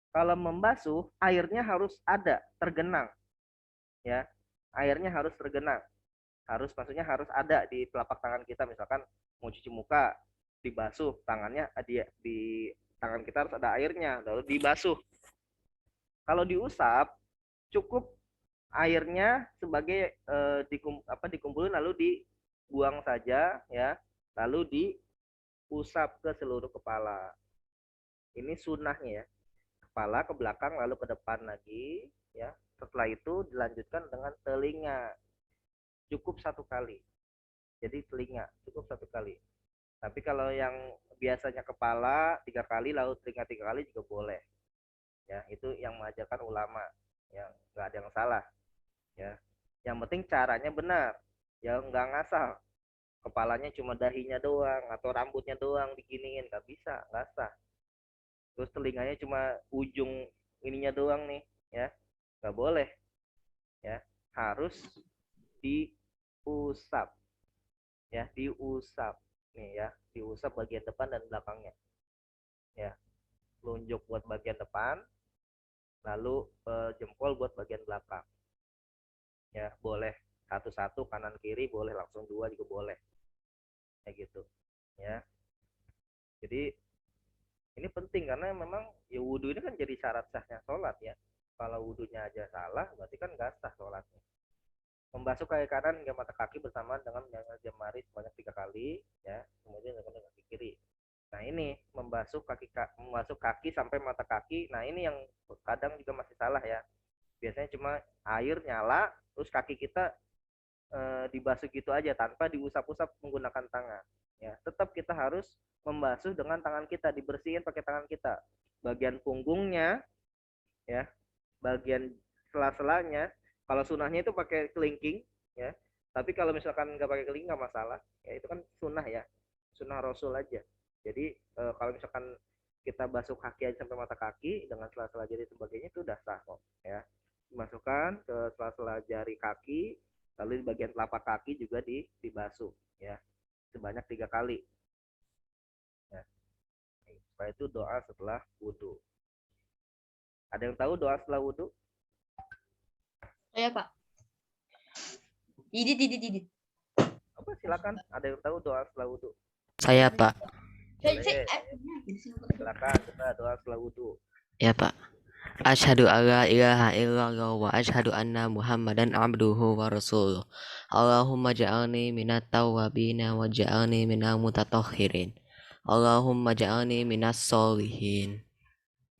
Kalau membasuh, airnya harus ada, tergenang, ya, airnya harus tergenang, maksudnya harus ada di telapak tangan kita, misalkan mau cuci muka, dibasuh tangannya, di tangan kita harus ada airnya, lalu dibasuh. Kalau diusap, cukup airnya sebagai dikumpulin lalu dibuang saja ya, lalu diusap ke seluruh kepala. Ini sunnahnya ya, kepala ke belakang lalu ke depan lagi ya. Setelah itu dilanjutkan dengan telinga, cukup 1 kali. Jadi telinga cukup 1 kali. Tapi kalau yang biasanya kepala 3 kali, lalu telinga 3 kali juga boleh. Ya, itu yang mengajarkan ulama. Ya, nggak ada yang salah. Ya, yang penting caranya benar. Ya, nggak ngasal. Kepalanya cuma dahinya doang atau rambutnya doang diginiin, nggak bisa, nggak sah. Terus telinganya cuma ujung ininya doang nih, ya, nggak boleh. Ya, harus diusap. Ya, diusap. Nih ya, diusap bagian depan dan belakangnya ya. Telunjuk buat bagian depan, lalu jempol buat bagian belakang ya. Boleh satu-satu, kanan kiri boleh, langsung 2 juga boleh, kayak gitu ya. Jadi ini penting karena memang ya, wudhu ini kan jadi syarat sahnya sholat ya. Kalau wudhunya aja salah, berarti kan nggak sah sholatnya. Membasuh kaki kanan hingga mata kaki bersamaan dengan menyangga jemari sebanyak 3 kali ya, kemudian dengan kaki kiri. Nah, ini membasuh kaki sampai mata kaki. Nah, ini yang kadang juga masih salah ya. Biasanya cuma air nyala, terus kaki kita dibasuh gitu aja tanpa diusap-usap menggunakan tangan. Ya, tetap kita harus membasuh dengan tangan kita, dibersihin pakai tangan kita. Bagian punggungnya, ya, bagian sela-selanya. Kalau sunahnya itu pakai kelingking, ya. Tapi kalau misalkan nggak pakai kelingking nggak masalah. Ya itu kan sunnah ya, sunnah Rasul aja. Jadi kalau misalkan kita basuh kaki aja sampai mata kaki dengan sela-sela jari sebagainya itu udah sah kok, ya. Dimasukkan ke sela-sela jari kaki, lalu di bagian telapak kaki juga dibasuh, ya, sebanyak 3 kali. Ya. Setelah itu doa setelah wudhu. Ada yang tahu doa setelah wudhu? Saya Pak. Didit. Apa silakan. Ada yang tahu doa setelah wudhu? Saya Pak. Boleh. Silakan kita doa setelah wudhu. Ya Pak. Asyhadu alla ilaha illallah wa asyhadu anna Muhammadan abduhu wa rasuluh. Allahumma ja'alni minat tawwabina wa ja'alni minal mutatahhirin. Allahumma ja'alni minas solihin.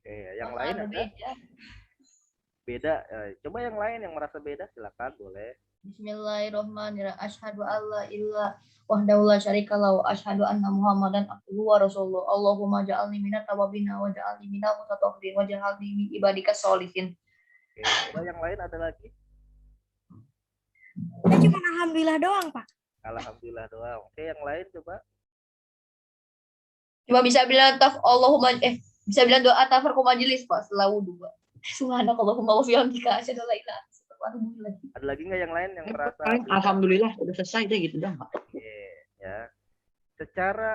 Oke, yang lain ada? Beda. Coba yang lain yang merasa beda silakan boleh. Bismillahirrahmanirrahim. Asyhadu alla ilaha wahdahu la syarikalah wa asyhadu anna Muhammadan abduhu wa rasuluh. Allahumma ja'alni minat tawabina wa ja'alni minal mutatahhirin wa ja'alni min ibadikas sholihin. Oke, coba yang lain ada lagi? Kita cuma alhamdulillah doang, Pak. Alhamdulillah doang. Oke, yang lain coba. Cuma bisa bilang bisa bilang doa tafarku majelis Pak setelah wudu, Pak. Subhanakallahumma wa bihamdika asyhadu an la ilaha illa anta astaghfiruka wa atubu ilaik. Ada lagi nggak yang lain yang merasa? Alhamdulillah udah selesai deh gitu dong, Pak. Oke, ya. Secara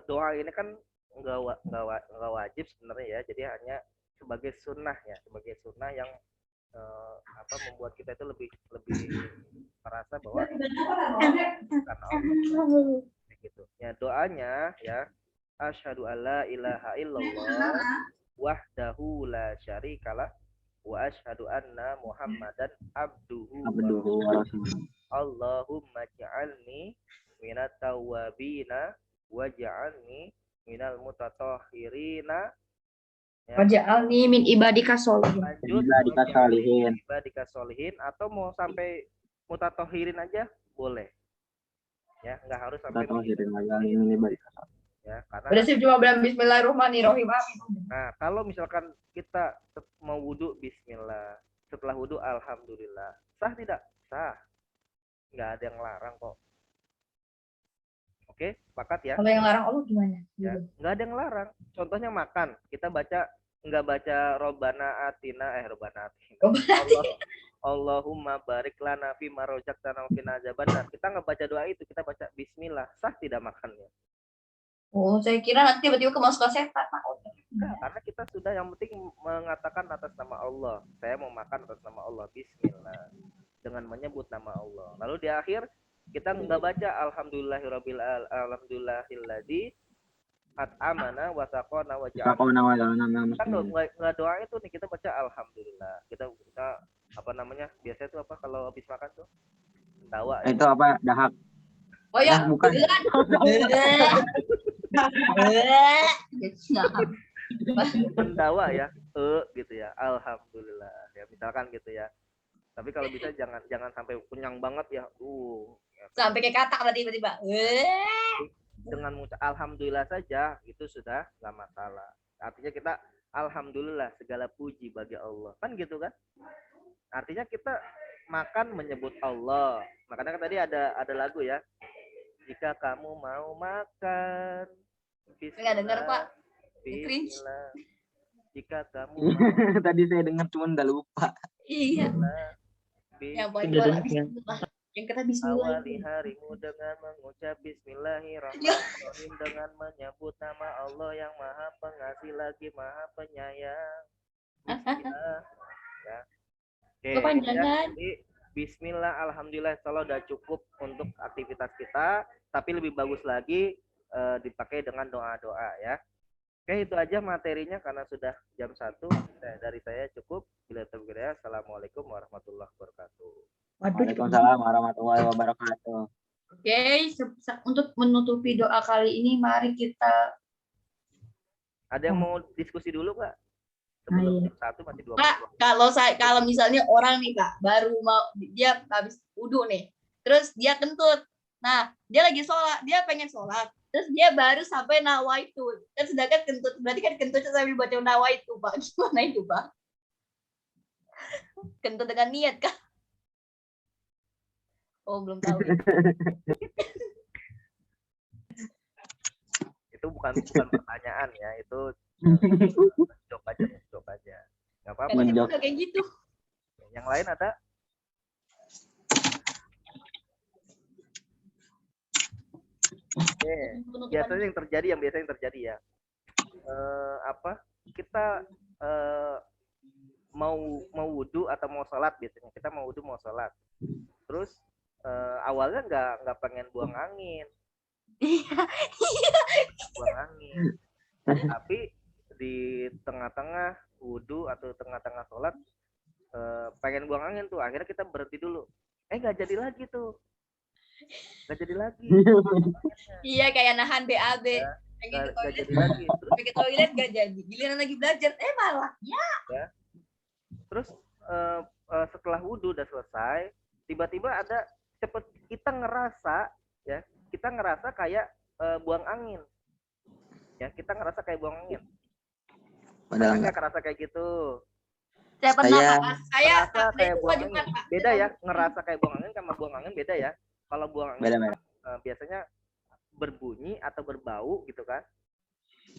doa ini kan nggak wajib sebenarnya ya. Jadi hanya sebagai sunnah ya, sebagai sunnah yang membuat kita itu lebih merasa bahwa karena Allah gitu. Ya doanya ya asyhadu alla ilaha illallah wahdahu la syarikalah wa asyhadu anna Muhammadan abduhu wa rasuluh. Allahumma ja'alni minat tawwabina wa ja'alni minal mutatahhirina. Waj'alni min ibadikas sholihin. Lanjut ibadikas sholihin atau mau sampai mutatahhirin aja boleh. Ya, nggak harus sampai ya, karena udah sih cuma bilang bismillahirrahmanirrahim. Nah, kalau misalkan kita mau wudhu bismillah, setelah wudhu alhamdulillah, sah tidak? Sah. Nggak ada yang larang kok. Oke, sepakat ya? Kalau yang larang Allah gimana? Ya, nggak ada yang larang. Contohnya makan, kita nggak baca Robbana atina. Allahumma barik lana fi ma razaqtana wa qina adzabannar. Kita nggak baca doa itu, kita baca bismillah. Sah tidak makannya? Oh, saya kira nanti tiba-tiba kemasukan setan, Pak. Enggak, karena kita sudah yang penting mengatakan atas nama Allah. Saya mau makan atas nama Allah, bismillah. Dengan menyebut nama Allah. Lalu di akhir kita nggak baca alhamdulillahilladzi at'amana wa saqana wa ja'alna. Kita nggak doa itu nih, kita baca alhamdulillah. Kita biasanya itu apa kalau habis makan tuh? Mendawa. Itu apa? Dahak. Oh ya, bukan. Mendawa ya, gitu ya. Alhamdulillah. Ya misalkan gitu ya. Tapi kalau bisa jangan sampai kenyang banget ya. Ya. Sampai kayak katak tadi tiba-tiba. Dengan mengucap alhamdulillah saja itu sudah nggak masalah. Artinya kita alhamdulillah segala puji bagi Allah. Kan gitu kan? Artinya kita makan menyebut Allah. Makanya kan tadi ada lagu ya. Jika kamu mau makan, nggak dengar Pak. Bismillah. Jika kamu tadi saya dengar cuman udah lupa. Iya. Yang kata bismillah. Awali harimu dengan mengucap bismillahirrahmanirrahim, dengan menyebut nama Allah yang Maha Pengasih lagi Maha Penyayang. Bismillah. Ya. Oke, ya, jadi bismillah, alhamdulillah, kalau udah cukup untuk aktivitas kita, tapi lebih bagus lagi dipakai dengan doa-doa ya. Oke, itu aja materinya karena sudah jam 1. Dari saya cukup. Bila terkira, assalamualaikum warahmatullahi wabarakatuh. Waalaikumsalam warahmatullahi wabarakatuh. Oke, untuk menutupi doa kali ini, mari kita. Ada yang mau diskusi dulu, Pak? sebelum jam 1 masih 20. Pak, kalau misalnya orang nih Kak, baru mau dia habis wudhu nih, terus dia kentut. Nah, dia lagi sholat, dia pengen sholat, terus dia baru sampai nawaitu. Kan sedangkan kentut, berarti kan kentutnya sambil baca nawaitu, Pak. Gimana itu, Pak? Kentut dengan niat, Kak? Oh, belum tahu ya. Itu bukan pertanyaan ya, itu jawab aja. Nggak apa-apa. Kan udah kayak gitu. Yang lain ada? Oke. Biasanya yang terjadi ya. Kita mau wudhu atau mau sholat, biasanya kita mau wudhu mau sholat. Terus awalnya nggak pengen buang angin. Buang angin. Tapi di tengah-tengah wudhu atau tengah-tengah sholat pengen buang angin tuh, akhirnya kita berhenti dulu. Nggak jadi lagi tuh. Nggak jadi lagi. Iya, kayak nahan BAB. Ya, nggak jadi lagi. Terus Pergi toilet nggak jadi. Giliran lagi belajar, malah. ya. Terus setelah wudhu udah selesai, tiba-tiba ada kita ngerasa kayak buang angin. Ya, kita ngerasa kayak buang angin. Padahal nggak ngerasa kayak gitu. Saya pernah, Pak. Saya Ngerasa kayak buang angin. juga, Pak. Beda ya, ngerasa kayak buang angin sama buang angin beda ya. Kalau buang angin biasanya berbunyi atau berbau gitu kan.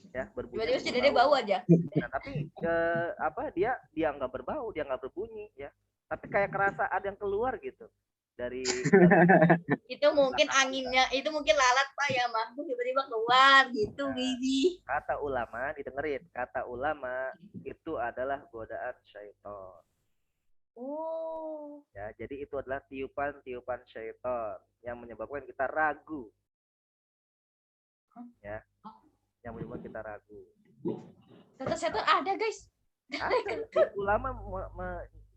Ya, berbunyi. Tiba-tiba sih dia bau aja. Nah, tapi dia nggak berbau, dia nggak berbunyi ya. Tapi kayak kerasa ada yang keluar gitu dari Itu mungkin anginnya, itu mungkin lalat Pak ya, Mah. Tiba-tiba keluar gitu, Bibi. kata ulama, didengerin. Kata ulama itu adalah godaan syaitan. Oh. Ya, jadi itu adalah tiupan syaitan yang menyebabkan kita ragu. Ya. Yang menyebabkan kita ragu. Setan ada, guys. Ada. Ulama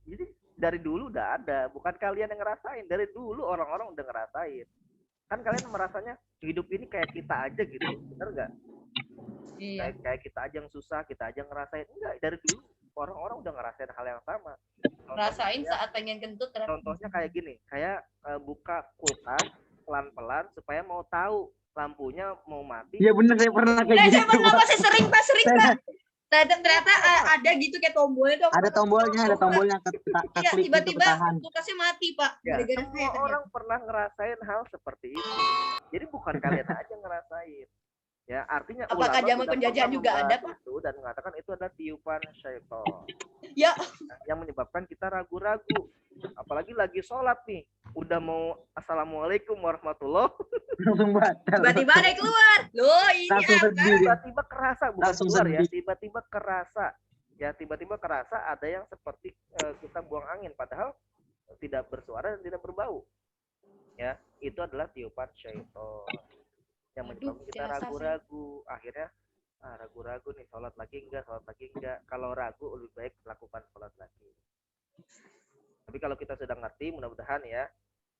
jadi dari dulu udah ada, bukan kalian yang ngerasain. Dari dulu orang-orang udah ngerasain. Kan kalian merasanya hidup ini kayak kita aja gitu, bener nggak? Iya. Kayak kita aja yang susah, kita aja ngerasain. Enggak, dari dulu orang-orang udah ngerasain hal yang sama. Rasain saat pengen kentut. Contohnya kayak gini, kayak buka kulkas pelan-pelan supaya mau tahu lampunya mau mati. Iya bener, saya pernah kayak gitu. Saya pernah pasti sering Pak. Ternyata ada gitu kayak tombolnya. Ada tombolnya Iya, klik tiba-tiba itu ketahan. kulkasnya mati, Pak. Ya, Gara-gara semua saya orang pernah ngerasain hal seperti itu. Jadi bukan kalian aja ngerasain. Ya, artinya Apakah ulama zaman sudah penjajahan pernah juga ada, membahas Pak? itu dan mengatakan itu adalah tiupan syaitan. Ya. Yang menyebabkan kita ragu-ragu. Apalagi lagi sholat nih, udah mau assalamualaikum warahmatullah. Langsung batal. Tiba-tiba ada yang keluar. Loh, ini Langsung apa? sedih. Tiba-tiba kerasa, bukan Langsung keluar ya, sedih. tiba-tiba kerasa. Ya, tiba-tiba kerasa ada yang seperti kita buang angin, padahal tidak bersuara dan tidak berbau. Ya, itu adalah tiupan syaitan yang menyebabkan kita ragu-ragu. Akhirnya ragu-ragu nih, sholat lagi enggak. Kalau ragu lebih baik lakukan sholat lagi. Tapi kalau kita sudah ngerti, mudah-mudahan ya.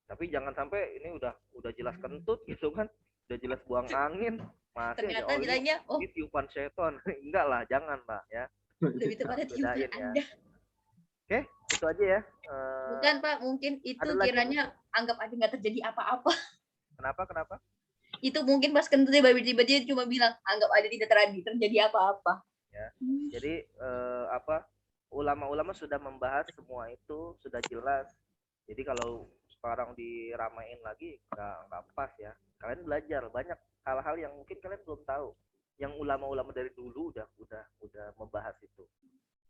Tapi jangan sampai ini udah jelas kentut gitu kan, udah jelas buang angin, masih Ternyata aja, bilangnya, ini tiupan setan. Enggak lah, jangan Mbak ya. lebih tepatnya tiupan Bedain ya. Anda. Oke, itu aja ya. Bukan Pak, mungkin itu ada lagi? kiranya anggap aja nggak terjadi apa-apa. Kenapa? Itu mungkin pas kentutnya tiba-tiba dia cuma bilang anggap aja tidak terjadi apa-apa. Ya. Jadi ulama-ulama sudah membahas semua itu, sudah jelas. Jadi kalau sekarang diramain lagi nggak pas ya. Kalian belajar banyak hal-hal yang mungkin kalian belum tahu. Yang ulama-ulama dari dulu udah membahas itu.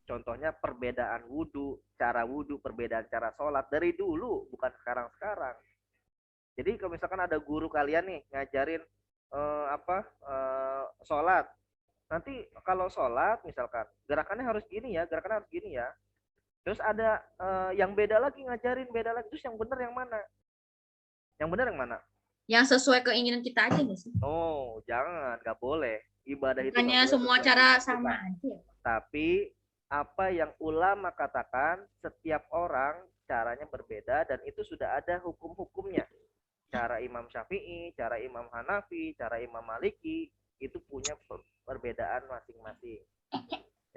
Contohnya perbedaan wudhu, cara wudhu, perbedaan cara sholat dari dulu, bukan sekarang-sekarang. Jadi kalau misalkan ada guru kalian nih ngajarin sholat, nanti kalau sholat misalkan gerakannya harus gini ya, terus ada yang beda lagi ngajarin beda lagi, terus yang benar yang mana? Yang sesuai keinginan kita aja nggak sih? Oh, jangan, nggak boleh. Ibadah itu Bukannya nggak boleh semua sesuai cara keinginan sama kita. aja. Tapi apa yang ulama katakan, setiap orang caranya berbeda dan itu sudah ada hukum-hukumnya. Cara Imam Syafi'i, cara Imam Hanafi, cara Imam Maliki itu punya perbedaan masing-masing.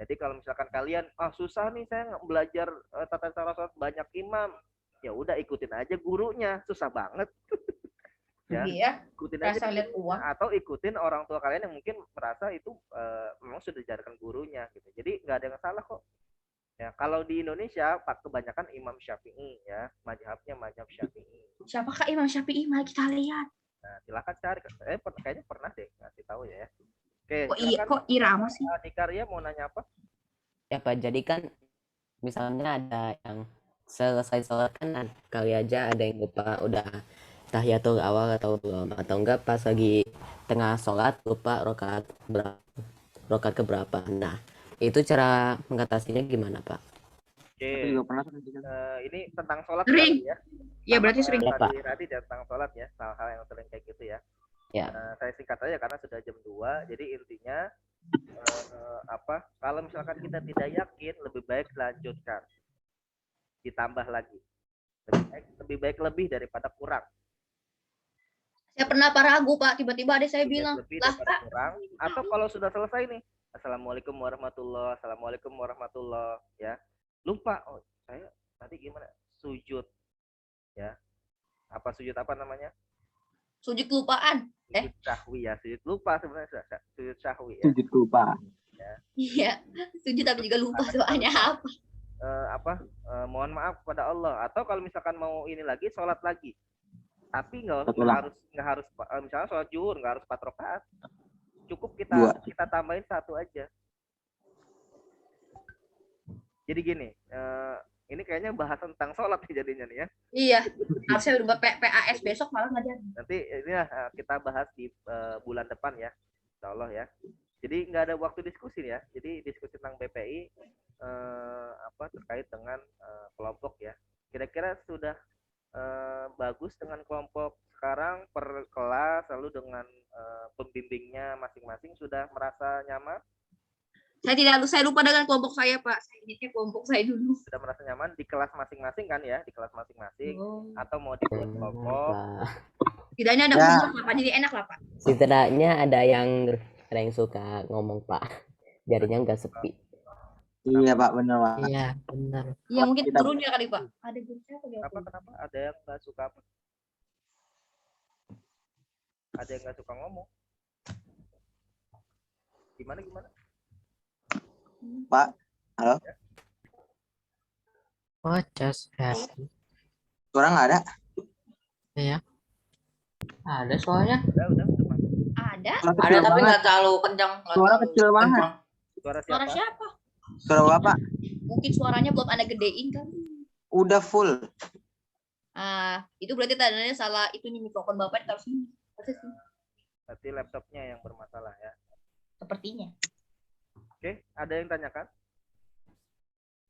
Jadi kalau misalkan kalian susah nih saya belajar tata cara sholat banyak imam, ya udah ikutin aja gurunya, susah banget. Ya, Iya. ikutin aja Rasa lihat gurunya, uang. atau ikutin orang tua kalian yang mungkin merasa itu memang sudah diajarkan gurunya gitu. Jadi nggak ada yang salah kok. Ya, kalau di Indonesia Pak kebanyakan Imam Syafi'i ya, mazhabnya mazhab Syafi'i. Siapakah Imam Syafi'i? Mari kita lihat. Nah, silakan cari. Kayaknya pernah deh ngasih tahu ya. Oke, Kok iya, silakan. kok irama sih? Dikarya mau nanya apa? Ya Pak, jadi kan misalnya ada yang selesai sholat kan kali aja ada yang lupa udah tahiyatul awal atau belum, atau enggak pas lagi tengah sholat lupa rokat keberapa. Nah, itu cara mengatasinya gimana Pak? Oke. Aku juga pernah. Ini tentang sholat Sering. ya. Iya, berarti sering. Ya, Pak. Tadi tentang sholat ya, hal-hal yang sering kayak gitu ya. Ya. Saya singkat aja karena sudah jam 2. Jadi intinya kalau misalkan kita tidak yakin, lebih baik lanjutkan. Ditambah lagi. Lebih baik lebih daripada kurang. Saya pernah ragu, Pak. Tiba-tiba ada saya bilang, Lebih lah daripada kurang. Atau kalau sudah selesai nih, assalamualaikum warahmatullah, ya. Lupa, saya tadi gimana? Sujud, ya. Sujud apa namanya? sujud kelupaan. Sujud sahwi ya, sujud lupa sebenarnya, sujud sahwi ya. Sujud lupa. Iya, sujud tapi juga lupa soalnya apa. Mohon maaf kepada Allah. Atau kalau misalkan mau ini lagi, sholat lagi. Tapi nggak harus misalnya sholat zuhur nggak harus 4 rakaat. Cukup kita tambahin 1 aja. Jadi gini, ini kayaknya bahas tentang sholat nih jadinya nih ya. Iya, harusnya berubah PAS besok malah nggak jadi. Nanti ini kita bahas di bulan depan ya, insya Allah ya. Jadi nggak ada waktu diskusi ya. Jadi diskusi tentang BPI terkait dengan kelompok ya. Kira-kira sudah bagus dengan kelompok sekarang per kelas, lalu dengan pembimbingnya masing-masing sudah merasa nyaman? Saya lupa dengan kelompok saya, Pak. Saya ingatnya kelompok saya dulu. Sudah merasa nyaman di kelas masing-masing kan ya, di kelas masing-masing, atau mau dibuat kelompok? Tidaknya ada kelompok, Pak. Jadi enak lah, Pak. Setidaknya ada yang suka ngomong Pak, jadinya nggak sepi. Iya Pak, benar Pak. Iya benar. Iya mungkin gurunya kali, Pak. Ada gurunya apa? Kenapa? Ada yang nggak suka apa? Ada yang nggak suka ngomong? Gimana? Pak, halo? Oh, just happy. Suara nggak ada? Iya. Ada soalnya. Udah. Ada. Ada tapi nggak terlalu kencang. Suara kecil banget. Suara siapa? Suara Bapak? Mungkin suaranya belum Anda gedein kan? Udah full. Itu berarti tandanya salah itu nih mikrofon Bapak harus ini. Berarti laptopnya yang bermasalah ya. Sepertinya. Oke, ada yang tanyakan?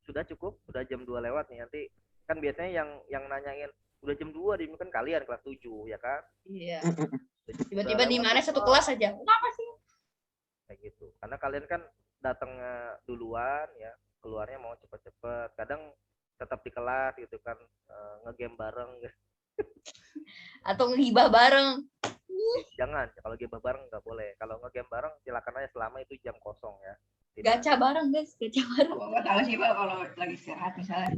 Sudah cukup? Sudah jam 2 lewat nih. Nanti kan biasanya yang nanyain udah jam 2 di kan kalian kelas 7 ya kan? Iya. Tiba-tiba di mana satu kelas aja. Kenapa sih? Kayak gitu. Karena kalian kan datangnya duluan ya, keluarnya mau cepet-cepet. Kadang tetap di kelas gitu kan, ngegame bareng. Atau ngehibah bareng. Jangan, kalau gibah bareng nggak boleh. Kalau ngegame bareng silakan aja selama itu jam kosong ya. Gacha bareng guys, gacha bareng. Nggak tahu sih Pak kalau lagi istirahat misalnya.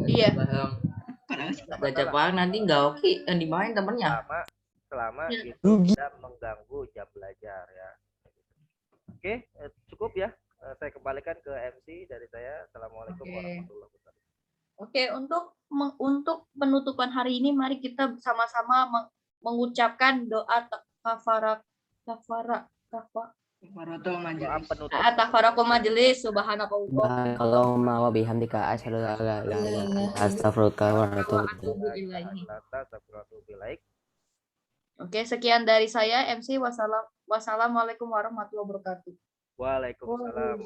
Iya. Gacha bareng nanti nggak oke yang dimain temennya. Selama itu tidak mengganggu jam belajar ya. Oke, cukup ya. Saya kembalikan ke MC dari saya. Assalamualaikum warahmatullahi wabarakatuh. Oke, untuk penutupan hari ini mari kita sama-sama mengucapkan doa kafaratul majelis subhanallah. Kalau mau bihamdika asyhadu an la ilaha illa anta astaghfiruka wa atubu ilaik. Oke, sekian dari saya MC. Wassalamualaikum warahmatullahi wabarakatuh. Waalaikumsalam.